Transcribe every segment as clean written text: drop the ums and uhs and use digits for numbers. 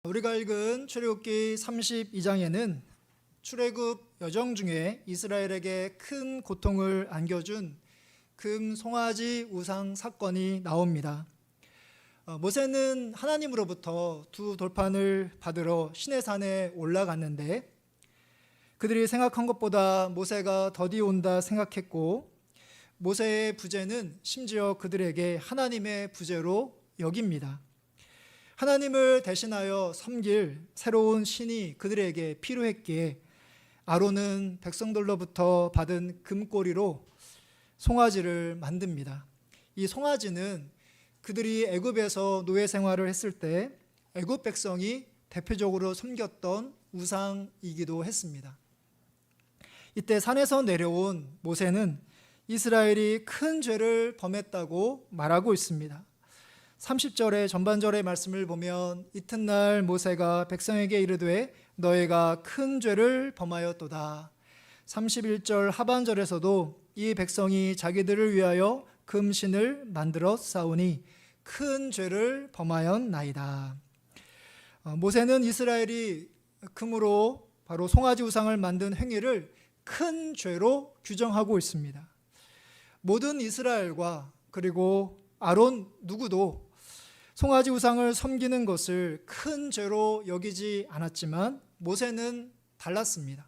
우리가 읽은 출애굽기 32장에는 출애굽 여정 중에 이스라엘에게 큰 고통을 안겨준 금송아지 우상 사건이 나옵니다. 모세는 하나님으로부터 두 돌판을 받으러 시내산에 올라갔는데 그들이 생각한 것보다 모세가 더디 온다 생각했고, 모세의 부재는 심지어 그들에게 하나님의 부재로 여깁니다. 하나님을 대신하여 섬길 새로운 신이 그들에게 필요했기에 아론은 백성들로부터 받은 금꼬리로 송아지를 만듭니다. 이 송아지는 그들이 애굽에서 노예 생활을 했을 때 애굽 백성이 대표적으로 섬겼던 우상이기도 했습니다. 이때 산에서 내려온 모세는 이스라엘이 큰 죄를 범했다고 말하고 있습니다. 30절의 전반절의 말씀을 보면 이튿날 모세가 백성에게 이르되 너희가 큰 죄를 범하였도다. 31절 하반절에서도 이 백성이 자기들을 위하여 금신을 만들어 싸우니 큰 죄를 범하였나이다. 모세는 이스라엘이 금으로 바로 송아지 우상을 만든 행위를 큰 죄로 규정하고 있습니다. 모든 이스라엘과 그리고 아론 누구도 송아지 우상을 섬기는 것을 큰 죄로 여기지 않았지만 모세는 달랐습니다.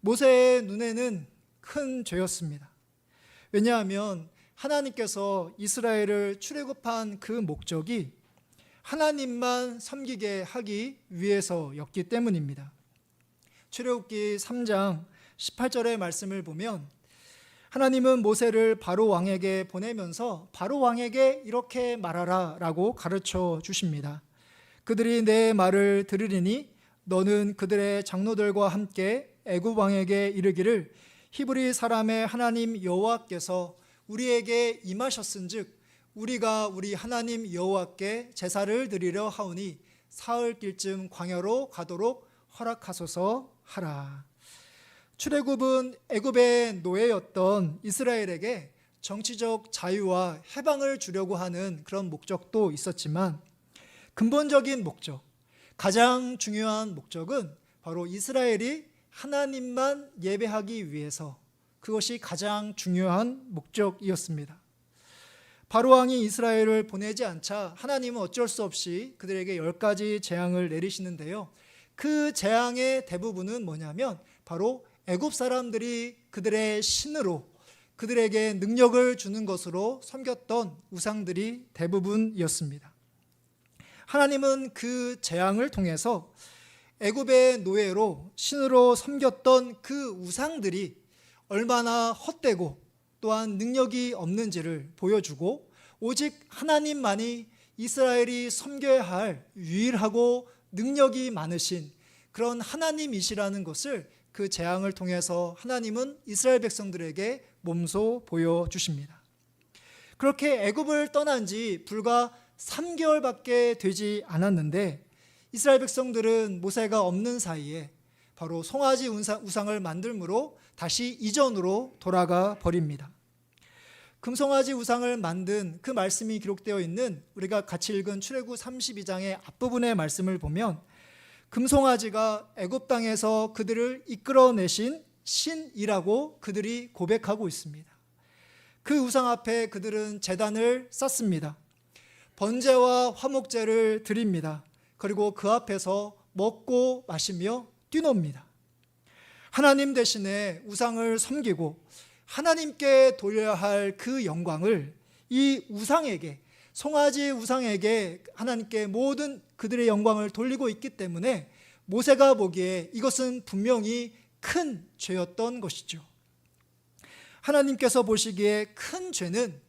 모세의 눈에는 큰 죄였습니다. 왜냐하면 하나님께서 이스라엘을 출애굽한 그 목적이 하나님만 섬기게 하기 위해서였기 때문입니다. 출애굽기 3장 18절의 말씀을 보면 하나님은 모세를 바로 왕에게 보내면서 바로 왕에게 이렇게 말하라 라고 가르쳐 주십니다. 그들이 내 말을 들으리니 너는 그들의 장로들과 함께 애굽 왕에게 이르기를 히브리 사람의 하나님 여호와께서 우리에게 임하셨은즉 우리가 우리 하나님 여호와께 제사를 드리려 하오니 사흘길쯤 광야로 가도록 허락하소서 하라. 출애굽은 애굽의 노예였던 이스라엘에게 정치적 자유와 해방을 주려고 하는 그런 목적도 있었지만 근본적인 목적, 가장 중요한 목적은 바로 이스라엘이 하나님만 예배하기 위해서, 그것이 가장 중요한 목적이었습니다. 바로왕이 이스라엘을 보내지 않자 하나님은 어쩔 수 없이 그들에게 10가지 재앙을 내리시는데요. 그 재앙의 대부분은 뭐냐면 바로 애굽 사람들이 그들의 신으로 그들에게 능력을 주는 것으로 섬겼던 우상들이 대부분이었습니다. 하나님은 그 재앙을 통해서 애굽의 노예로 신으로 섬겼던 그 우상들이 얼마나 헛되고 또한 능력이 없는지를 보여주고 오직 하나님만이 이스라엘이 섬겨야 할 유일하고 능력이 많으신 그런 하나님이시라는 것을 그 재앙을 통해서 하나님은 이스라엘 백성들에게 몸소 보여주십니다. 그렇게 애굽을 떠난 지 불과 3개월밖에 되지 않았는데 이스라엘 백성들은 모세가 없는 사이에 바로 송아지 우상을 만들므로 다시 이전으로 돌아가 버립니다. 금송아지 우상을 만든 그 말씀이 기록되어 있는 우리가 같이 읽은 출애굽 32장의 앞부분의 말씀을 보면 금송아지가 애굽 땅에서 그들을 이끌어내신 신이라고 그들이 고백하고 있습니다. 그 우상 앞에 그들은 제단을 쌓습니다. 번제와 화목제를 드립니다. 그리고 그 앞에서 먹고 마시며 뛰놉니다. 하나님 대신에 우상을 섬기고 하나님께 돌려야 할 그 영광을 이 우상에게, 송아지 우상에게 하나님께 모든 그들의 영광을 돌리고 있기 때문에 모세가 보기에 이것은 분명히 큰 죄였던 것이죠. 하나님께서 보시기에 큰 죄는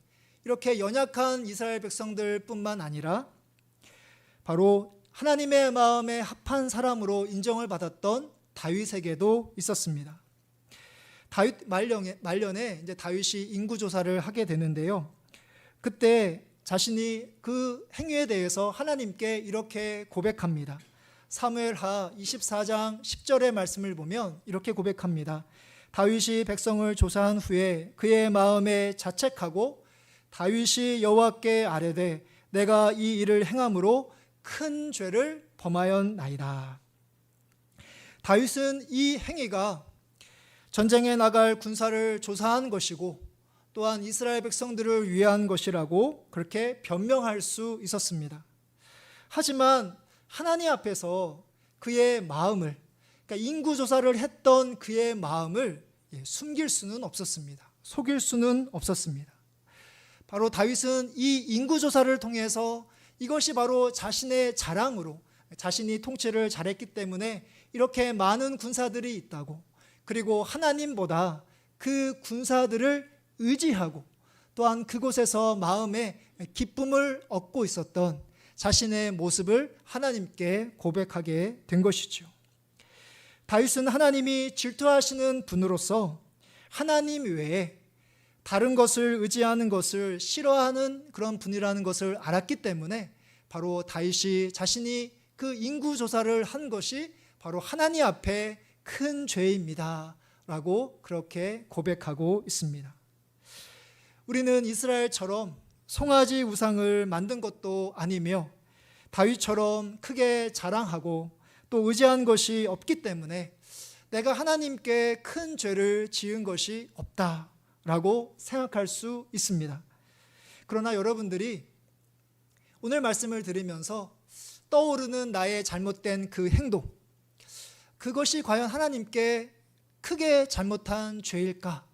이렇게 연약한 이스라엘 백성들뿐만 아니라 바로 하나님의 마음에 합한 사람으로 인정을 받았던 다윗에게도 있었습니다. 다윗 말년에 이제 다윗이 인구조사를 하게 되는데요. 그때 자신이 그 행위에 대해서 하나님께 이렇게 고백합니다. 사무엘하 24장 10절의 말씀을 보면 이렇게 고백합니다. 다윗이 백성을 조사한 후에 그의 마음에 자책하고 다윗이 여호와께 아뢰되 내가 이 일을 행함으로 큰 죄를 범하였나이다. 다윗은 이 행위가 전쟁에 나갈 군사를 조사한 것이고 또한 이스라엘 백성들을 위한 것이라고 그렇게 변명할 수 있었습니다. 하지만 하나님 앞에서 그의 마음을, 그러니까 인구조사를 했던 그의 마음을 숨길 수는 없었습니다. 속일 수는 없었습니다. 바로 다윗은 이 인구조사를 통해서 이것이 바로 자신의 자랑으로, 자신이 통치를 잘했기 때문에 이렇게 많은 군사들이 있다고, 그리고 하나님보다 그 군사들을 의지하고 또한 그곳에서 마음에 기쁨을 얻고 있었던 자신의 모습을 하나님께 고백하게 된 것이죠. 다윗은 하나님이 질투하시는 분으로서 하나님 외에 다른 것을 의지하는 것을 싫어하는 그런 분이라는 것을 알았기 때문에 바로 다윗이 자신이 그 인구조사를 한 것이 바로 하나님 앞에 큰 죄입니다 라고 그렇게 고백하고 있습니다. 우리는 이스라엘처럼 송아지 우상을 만든 것도 아니며 다윗처럼 크게 자랑하고 또 의지한 것이 없기 때문에 내가 하나님께 큰 죄를 지은 것이 없다라고 생각할 수 있습니다. 그러나 여러분들이 오늘 말씀을 들으면서 떠오르는 나의 잘못된 그 행동, 그것이 과연 하나님께 크게 잘못한 죄일까?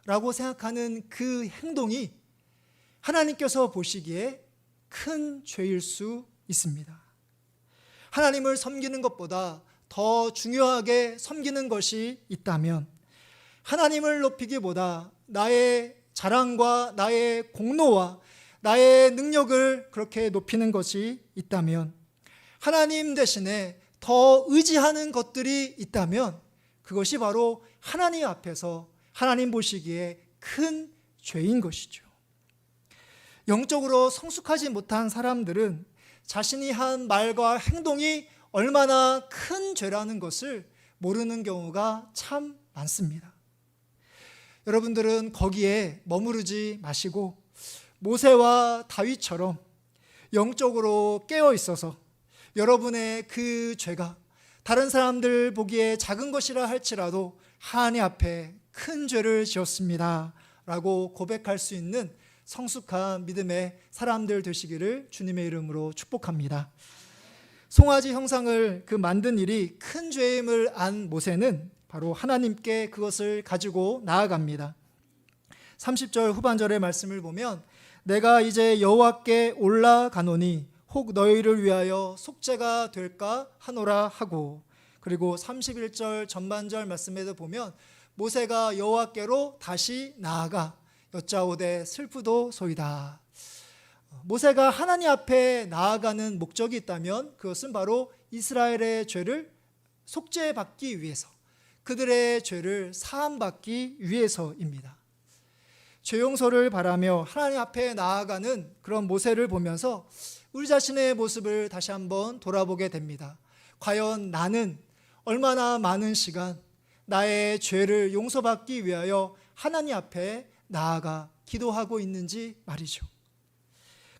라고 생각하는 그 행동이 하나님께서 보시기에 큰 죄일 수 있습니다. 하나님을 섬기는 것보다 더 중요하게 섬기는 것이 있다면, 하나님을 높이기보다 나의 자랑과 나의 공로와 나의 능력을 그렇게 높이는 것이 있다면, 하나님 대신에 더 의지하는 것들이 있다면 그것이 바로 하나님 앞에서 하나님 보시기에 큰 죄인 것이죠. 영적으로 성숙하지 못한 사람들은 자신이 한 말과 행동이 얼마나 큰 죄라는 것을 모르는 경우가 참 많습니다. 여러분들은 거기에 머무르지 마시고 모세와 다윗처럼 영적으로 깨어 있어서 여러분의 그 죄가 다른 사람들 보기에 작은 것이라 할지라도 하나님 앞에 큰 죄를 지었습니다 라고 고백할 수 있는 성숙한 믿음의 사람들 되시기를 주님의 이름으로 축복합니다. 송아지 형상을 만든 일이 큰 죄임을 안 모세는 바로 하나님께 그것을 가지고 나아갑니다. 30절 후반절의 말씀을 보면 내가 이제 여호와께 올라가노니 혹 너희를 위하여 속죄가 될까 하노라 하고, 그리고 31절 전반절 말씀에도 보면 모세가 여호와께로 다시 나아가 여짜오되 슬프도소이다. 모세가 하나님 앞에 나아가는 목적이 있다면 그것은 바로 이스라엘의 죄를 속죄받기 위해서, 그들의 죄를 사함받기 위해서입니다. 죄 용서를 바라며 하나님 앞에 나아가는 그런 모세를 보면서 우리 자신의 모습을 다시 한번 돌아보게 됩니다. 과연 나는 얼마나 많은 시간 나의 죄를 용서받기 위하여 하나님 앞에 나아가 기도하고 있는지 말이죠.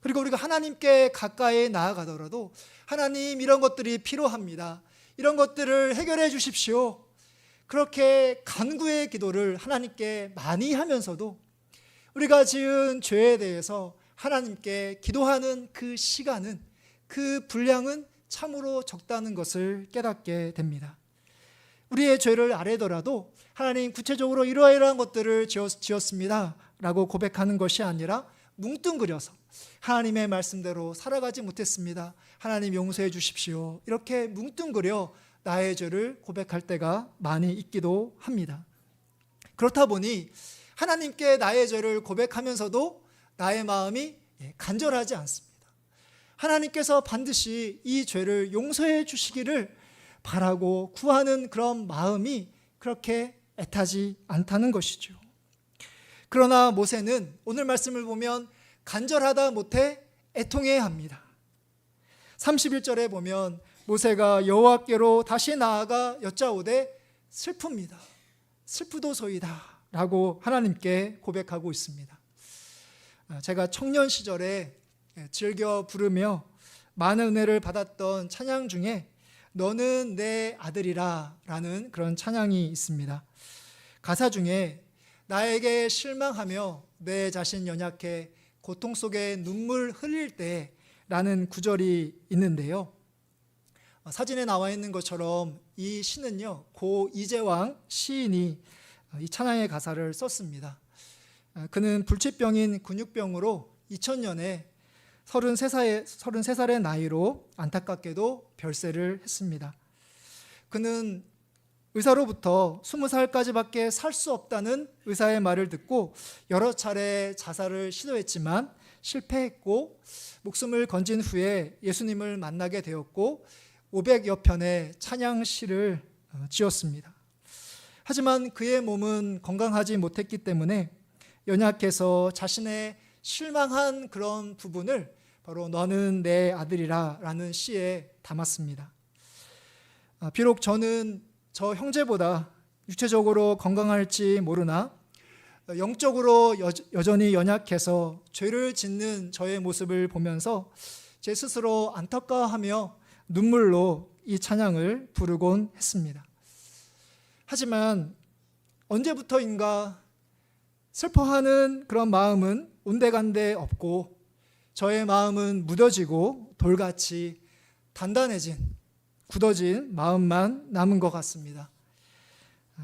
그리고 우리가 하나님께 가까이 나아가더라도 하나님 이런 것들이 필요합니다, 이런 것들을 해결해 주십시오, 그렇게 간구의 기도를 하나님께 많이 하면서도 우리가 지은 죄에 대해서 하나님께 기도하는 그 시간은, 그 분량은 참으로 적다는 것을 깨닫게 됩니다. 우리의 죄를 아뢰더라도 하나님 구체적으로 이러이러한 것들을 지었습니다 라고 고백하는 것이 아니라 뭉뚱그려서 하나님의 말씀대로 살아가지 못했습니다, 하나님 용서해 주십시오, 이렇게 뭉뚱그려 나의 죄를 고백할 때가 많이 있기도 합니다. 그렇다 보니 하나님께 나의 죄를 고백하면서도 나의 마음이 간절하지 않습니다. 하나님께서 반드시 이 죄를 용서해 주시기를 바라고 구하는 그런 마음이 그렇게 애타지 않다는 것이죠. 그러나 모세는 오늘 말씀을 보면 간절하다 못해 애통해야 합니다. 31절에 보면 모세가 여호와께로 다시 나아가 여짜오되 슬픕니다. 슬프도소이다 라고 하나님께 고백하고 있습니다. 제가 청년 시절에 즐겨 부르며 많은 은혜를 받았던 찬양 중에 너는 내 아들이라 라는 그런 찬양이 있습니다. 가사 중에 나에게 실망하며 내 자신 연약해 고통 속에 눈물 흘릴 때 라는 구절이 있는데요. 사진에 나와 있는 것처럼 이 시는요, 고 이재왕 시인이 이 찬양의 가사를 썼습니다. 그는 불치병인 근육병으로 2000년에 33살의 나이로 안타깝게도 별세를 했습니다. 그는 의사로부터 20살까지밖에 살 수 없다는 의사의 말을 듣고 여러 차례 자살을 시도했지만 실패했고 목숨을 건진 후에 예수님을 만나게 되었고 500여 편의 찬양시를 지었습니다. 하지만 그의 몸은 건강하지 못했기 때문에 연약해서 자신의 실망한 그런 부분을 바로 너는 내 아들이라 라는 시에 담았습니다. 비록 저는 저 형제보다 육체적으로 건강할지 모르나 영적으로 여전히 연약해서 죄를 짓는 저의 모습을 보면서 제 스스로 안타까워하며 눈물로 이 찬양을 부르곤 했습니다. 하지만 언제부터인가 슬퍼하는 그런 마음은 온데간데 없고 저의 마음은 무뎌지고 돌같이 단단해진 굳어진 마음만 남은 것 같습니다.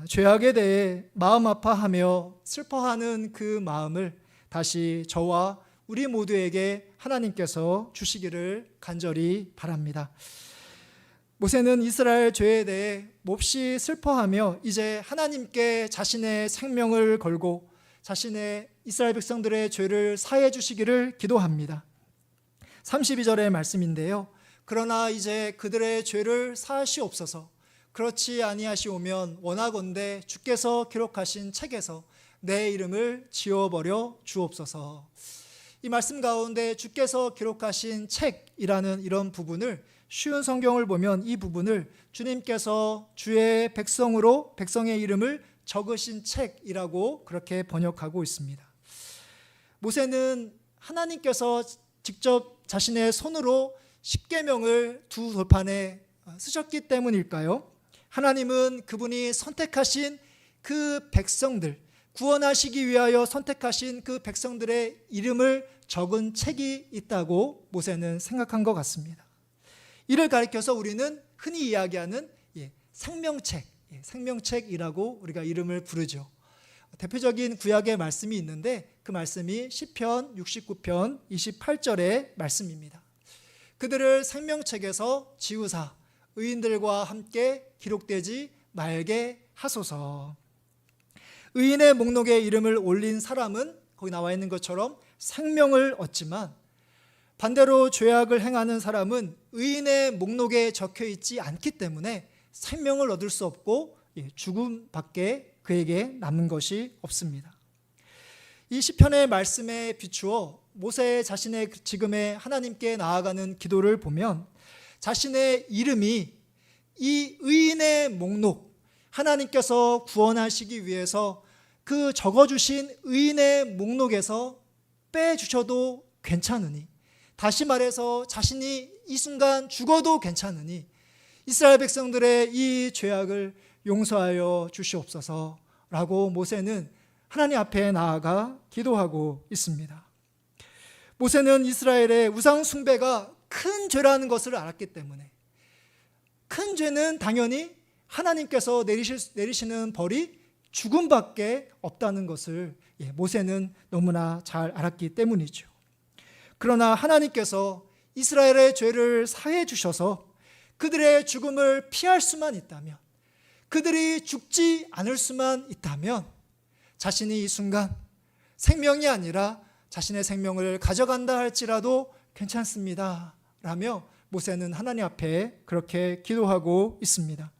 죄악에 대해 마음 아파하며 슬퍼하는 그 마음을 다시 저와 우리 모두에게 하나님께서 주시기를 간절히 바랍니다. 모세는 이스라엘 죄에 대해 몹시 슬퍼하며 이제 하나님께 자신의 생명을 걸고 자신의 이스라엘 백성들의 죄를 사해 주시기를 기도합니다. 32절의 말씀인데요. 그러나 이제 그들의 죄를 사하시옵소서. 그렇지 아니하시오면 원하건대 주께서 기록하신 책에서 내 이름을 지워버려 주옵소서. 이 말씀 가운데 주께서 기록하신 책이라는 이런 부분을 쉬운 성경을 보면 이 부분을 주님께서 주의 백성으로 백성의 이름을 적으신 책이라고 그렇게 번역하고 있습니다. 모세는 하나님께서 직접 자신의 손으로 십계명을 두 돌판에 쓰셨기 때문일까요? 하나님은 그분이 선택하신 그 백성들, 구원하시기 위하여 선택하신 그 백성들의 이름을 적은 책이 있다고 모세는 생각한 것 같습니다. 이를 가리켜서 우리는 흔히 이야기하는 생명책, 생명책이라고 우리가 이름을 부르죠. 대표적인 구약의 말씀이 있는데 그 말씀이 시편 69편 28절의 말씀입니다. 그들을 생명책에서 지우사 의인들과 함께 기록되지 말게 하소서. 의인의 목록에 이름을 올린 사람은 거기 나와 있는 것처럼 생명을 얻지만 반대로 죄악을 행하는 사람은 의인의 목록에 적혀 있지 않기 때문에 생명을 얻을 수 없고 죽음밖에 그에게 남는 것이 없습니다. 이 시편의 말씀에 비추어 모세 자신의 지금의 하나님께 나아가는 기도를 보면 자신의 이름이 이 의인의 목록, 하나님께서 구원하시기 위해서 그 적어주신 의인의 목록에서 빼주셔도 괜찮으니, 다시 말해서 자신이 이 순간 죽어도 괜찮으니 이스라엘 백성들의 이 죄악을 용서하여 주시옵소서라고 모세는 하나님 앞에 나아가 기도하고 있습니다. 모세는 이스라엘의 우상 숭배가 큰 죄라는 것을 알았기 때문에 큰 죄는 당연히 하나님께서 내리시는 벌이 죽음밖에 없다는 것을 모세는 너무나 잘 알았기 때문이죠. 그러나 하나님께서 이스라엘의 죄를 사해 주셔서 그들의 죽음을 피할 수만 있다면, 그들이 죽지 않을 수만 있다면 자신이 이 순간 생명이 아니라 자신의 생명을 가져간다 할지라도 괜찮습니다 라며 모세는 하나님 앞에 그렇게 기도하고 있습니다.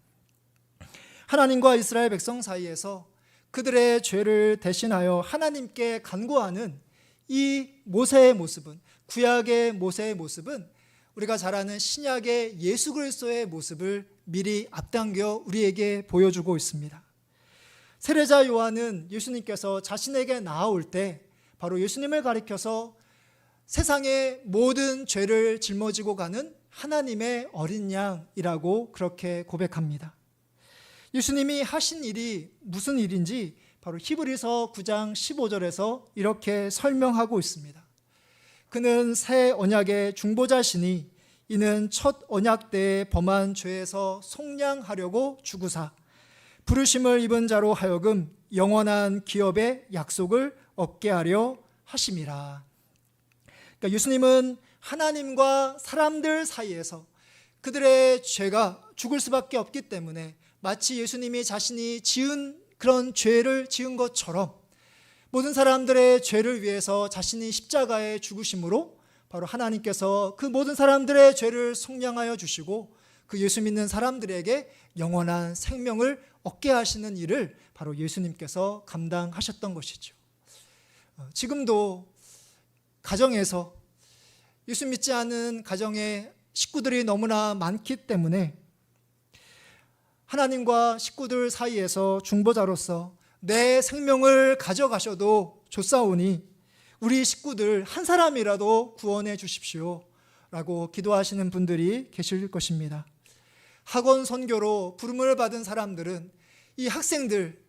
하나님과 이스라엘 백성 사이에서 그들의 죄를 대신하여 하나님께 간구하는 이 모세의 모습은, 구약의 모세의 모습은 우리가 잘 아는 신약의 예수 그리스도의 모습을 미리 앞당겨 우리에게 보여주고 있습니다. 세례자 요한은 예수님께서 자신에게 나아올 때 바로 예수님을 가리켜서 세상의 모든 죄를 짊어지고 가는 하나님의 어린 양이라고 그렇게 고백합니다. 예수님이 하신 일이 무슨 일인지 바로 히브리서 9장 15절에서 이렇게 설명하고 있습니다. 그는 새 언약의 중보자시니 이는 첫 언약 때에 범한 죄에서 속량하려고 주구사 부르심을 입은 자로 하여금 영원한 기업의 약속을 얻게 하려 하심이라. 그러니까 예수님은 하나님과 사람들 사이에서 그들의 죄가 죽을 수밖에 없기 때문에 마치 예수님이 자신이 지은 그런 죄를 지은 것처럼 모든 사람들의 죄를 위해서 자신이 십자가에 죽으심으로 바로 하나님께서 그 모든 사람들의 죄를 속량하여 주시고 그 예수 믿는 사람들에게 영원한 생명을 얻게 하시는 일을 바로 예수님께서 감당하셨던 것이죠. 지금도 가정에서 예수 믿지 않은 가정의 식구들이 너무나 많기 때문에 하나님과 식구들 사이에서 중보자로서 내 생명을 가져가셔도 좋사오니 우리 식구들 한 사람이라도 구원해 주십시오 라고 기도하시는 분들이 계실 것입니다. 학원 선교로 부름을 받은 사람들은 이 학생들,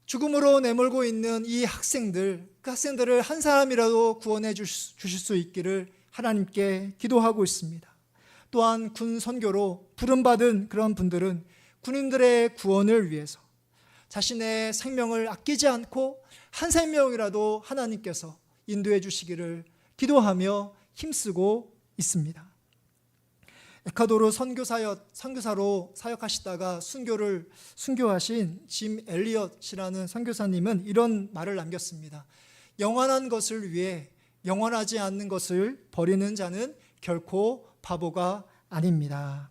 죽음으로 내몰고 있는 이 학생들, 그 학생들을 한 사람이라도 구원해 주실 수 있기를 하나님께 기도하고 있습니다. 또한 군 선교로 부름받은 그런 분들은 군인들의 구원을 위해서 자신의 생명을 아끼지 않고 한 생명이라도 하나님께서 인도해 주시기를 기도하며 힘쓰고 있습니다. 에콰도르 선교사로 사역하시다가 순교하신 짐 엘리엇이라는 선교사님은 이런 말을 남겼습니다. 영원한 것을 위해 영원하지 않는 것을 버리는 자는 결코 바보가 아닙니다.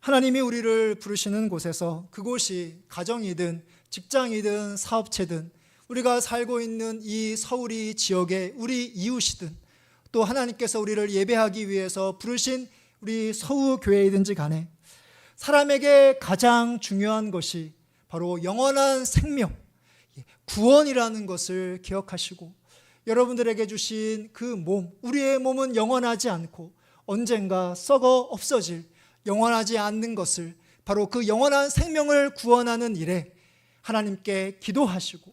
하나님이 우리를 부르시는 곳에서 그곳이 가정이든 직장이든 사업체든 우리가 살고 있는 이 서울이 지역의 우리 이웃이든 또 하나님께서 우리를 예배하기 위해서 부르신 우리 서우교회이든지 간에 사람에게 가장 중요한 것이 바로 영원한 생명, 구원이라는 것을 기억하시고 여러분들에게 주신 그 몸, 우리의 몸은 영원하지 않고 언젠가 썩어 없어질 영원하지 않는 것을 바로 그 영원한 생명을 구원하는 일에 하나님께 기도하시고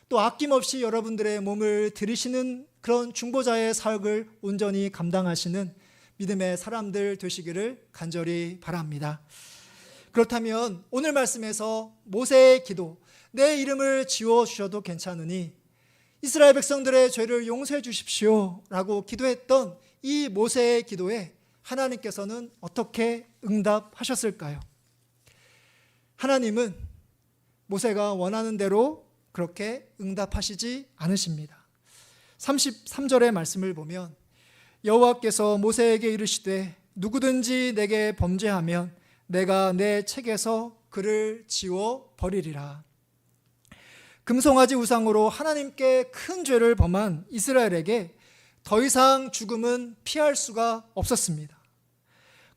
또 아낌없이 여러분들의 몸을 들이시는 그런 중보자의 사역을 온전히 감당하시는 믿음의 사람들 되시기를 간절히 바랍니다. 그렇다면 오늘 말씀에서 모세의 기도, 내 이름을 지워주셔도 괜찮으니 이스라엘 백성들의 죄를 용서해 주십시오 라고 기도했던 이 모세의 기도에 하나님께서는 어떻게 응답하셨을까요? 하나님은 모세가 원하는 대로 그렇게 응답하시지 않으십니다. 33절의 말씀을 보면 여호와께서 모세에게 이르시되 누구든지 내게 범죄하면 내가 내 책에서 그를 지워 버리리라. 금송아지 우상으로 하나님께 큰 죄를 범한 이스라엘에게 더 이상 죽음은 피할 수가 없었습니다.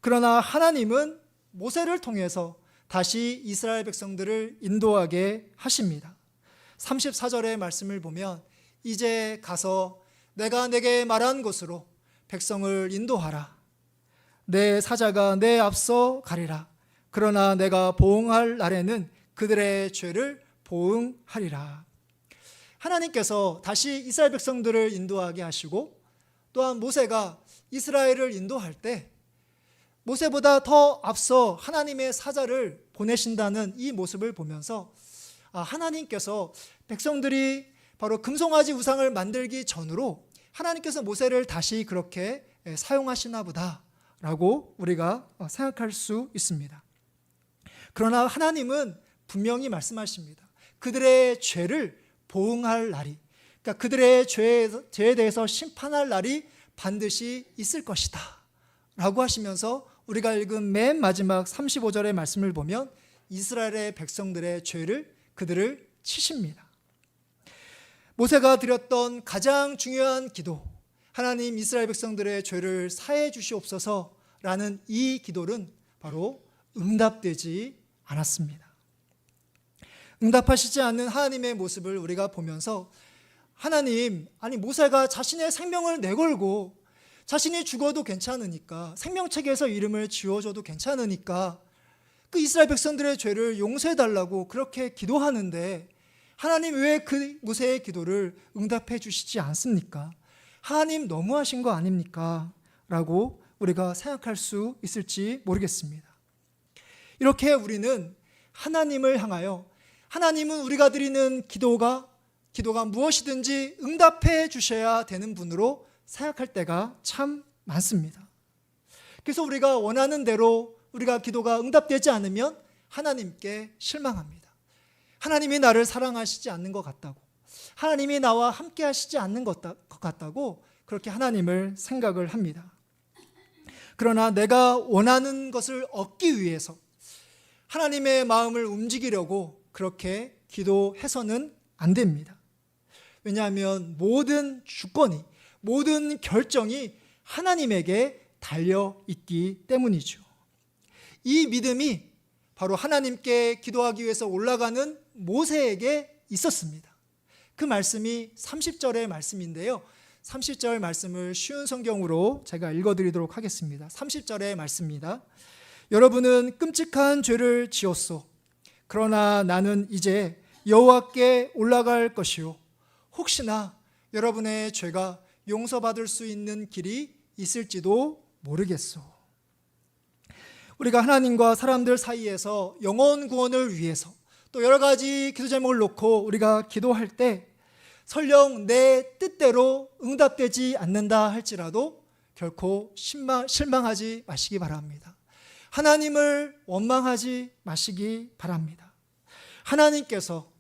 그러나 하나님은 모세를 통해서 다시 이스라엘 백성들을 인도하게 하십니다. 34절의 말씀을 보면 이제 가서 내가 내게 말한 곳으로 백성을 인도하라. 내 사자가 내 앞서 가리라. 그러나 내가 보응할 날에는 그들의 죄를 보응하리라. 하나님께서 다시 이스라엘 백성들을 인도하게 하시고 또한 모세가 이스라엘을 인도할 때 모세보다 더 앞서 하나님의 사자를 보내신다는 이 모습을 보면서 하나님께서 백성들이 바로 금송아지 우상을 만들기 전으로 하나님께서 모세를 다시 그렇게 사용하시나 보다라고 우리가 생각할 수 있습니다. 그러나 하나님은 분명히 말씀하십니다. 그들의 죄를 보응할 날이, 그러니까 그들의 죄에 대해서 심판할 날이 반드시 있을 것이다 라고 하시면서 우리가 읽은 맨 마지막 35절의 말씀을 보면 이스라엘의 백성들의 죄를 그들을 치십니다. 모세가 드렸던 가장 중요한 기도, 하나님 이스라엘 백성들의 죄를 사해 주시옵소서라는 이 기도는 바로 응답되지 않았습니다. 응답하시지 않는 하나님의 모습을 우리가 보면서 하나님, 아니 모세가 자신의 생명을 내걸고 자신이 죽어도 괜찮으니까, 생명책에서 이름을 지워줘도 괜찮으니까 그 이스라엘 백성들의 죄를 용서해달라고 그렇게 기도하는데 하나님 왜 그 모세의 기도를 응답해 주시지 않습니까? 하나님 너무하신 거 아닙니까? 라고 우리가 생각할 수 있을지 모르겠습니다. 이렇게 우리는 하나님을 향하여, 하나님은 우리가 드리는 기도가 무엇이든지 응답해 주셔야 되는 분으로 생각할 때가 참 많습니다. 그래서 우리가 원하는 대로 우리가 기도가 응답되지 않으면 하나님께 실망합니다. 하나님이 나를 사랑하시지 않는 것 같다고, 하나님이 나와 함께 하시지 않는 것 같다고 그렇게 하나님을 생각을 합니다. 그러나 내가 원하는 것을 얻기 위해서 하나님의 마음을 움직이려고 그렇게 기도해서는 안 됩니다. 왜냐하면 모든 주권이, 모든 결정이 하나님에게 달려 있기 때문이죠. 이 믿음이 바로 하나님께 기도하기 위해서 올라가는 모세에게 있었습니다. 그 말씀이 30절의 말씀인데요. 30절 말씀을 쉬운 성경으로 제가 읽어드리도록 하겠습니다. 30절의 말씀입니다. 여러분은 끔찍한 죄를 지었소. 그러나 나는 이제 여호와께 올라갈 것이요, 혹시나 여러분의 죄가 용서받을 수 있는 길이 있을지도 모르겠소. 우리가 하나님과 사람들 사이에서 영혼 구원을 위해서 또 여러 가지 기도 제목을 놓고 우리가 기도할 때 설령 내 뜻대로 응답되지 않는다 할지라도 결코 실망하지 마시기 바랍니다. 하나님을 원망하지 마시기 바랍니다. 하나님께서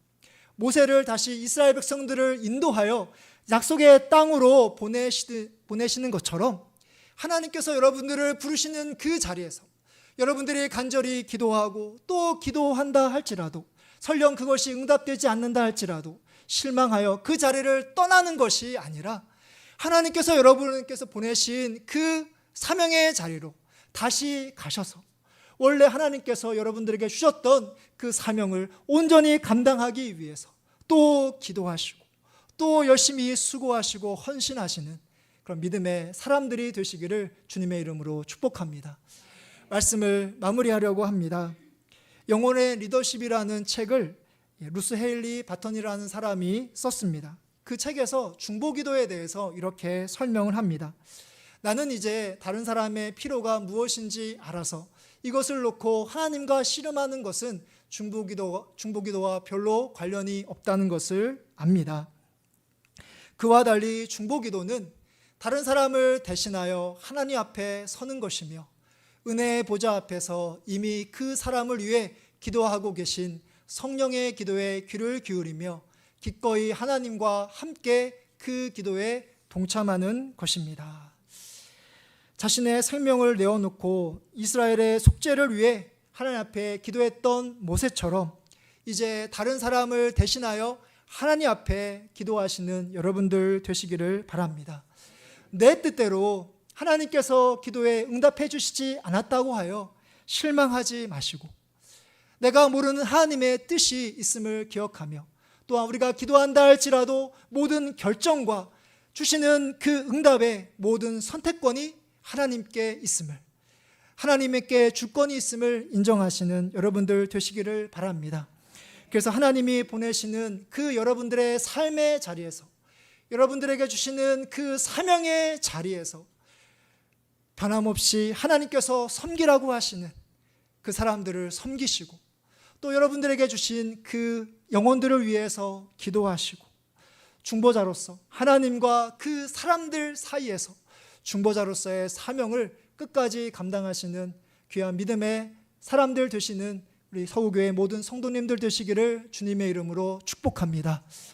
모세를 다시 이스라엘 백성들을 인도하여 약속의 땅으로 보내시는 것처럼 하나님께서 여러분들을 부르시는 그 자리에서 여러분들이 간절히 기도하고 또 기도한다 할지라도, 설령 그것이 응답되지 않는다 할지라도 실망하여 그 자리를 떠나는 것이 아니라 하나님께서 여러분께서 보내신 그 사명의 자리로 다시 가셔서 원래 하나님께서 여러분들에게 주셨던 그 사명을 온전히 감당하기 위해서 또 기도하시고 또 열심히 수고하시고 헌신하시는 그런 믿음의 사람들이 되시기를 주님의 이름으로 축복합니다. 말씀을 마무리하려고 합니다. 영혼의 리더십이라는 책을 루스 헤일리 바턴이라는 사람이 썼습니다. 그 책에서 중보기도에 대해서 이렇게 설명을 합니다. 나는 이제 다른 사람의 필요가 무엇인지 알아서 이것을 놓고 하나님과 씨름하는 것은 중보기도와 별로 관련이 없다는 것을 압니다. 그와 달리 중보기도는 다른 사람을 대신하여 하나님 앞에 서는 것이며 은혜의 보좌 앞에서 이미 그 사람을 위해 기도하고 계신 성령의 기도에 귀를 기울이며 기꺼이 하나님과 함께 그 기도에 동참하는 것입니다. 자신의 생명을 내어놓고 이스라엘의 속죄를 위해 하나님 앞에 기도했던 모세처럼 이제 다른 사람을 대신하여 하나님 앞에 기도하시는 여러분들 되시기를 바랍니다. 내 뜻대로 하나님께서 기도에 응답해 주시지 않았다고 하여 실망하지 마시고 내가 모르는 하나님의 뜻이 있음을 기억하며 또한 우리가 기도한다 할지라도 모든 결정과 주시는 그 응답의 모든 선택권이 하나님께 있음을, 하나님께 주권이 있음을 인정하시는 여러분들 되시기를 바랍니다. 그래서 하나님이 보내시는 그 여러분들의 삶의 자리에서, 여러분들에게 주시는 그 사명의 자리에서 변함없이 하나님께서 섬기라고 하시는 그 사람들을 섬기시고 또 여러분들에게 주신 그 영혼들을 위해서 기도하시고 중보자로서 하나님과 그 사람들 사이에서 중보자로서의 사명을 끝까지 감당하시는 귀한 믿음의 사람들 되시는 우리 서구교회 모든 성도님들 되시기를 주님의 이름으로 축복합니다.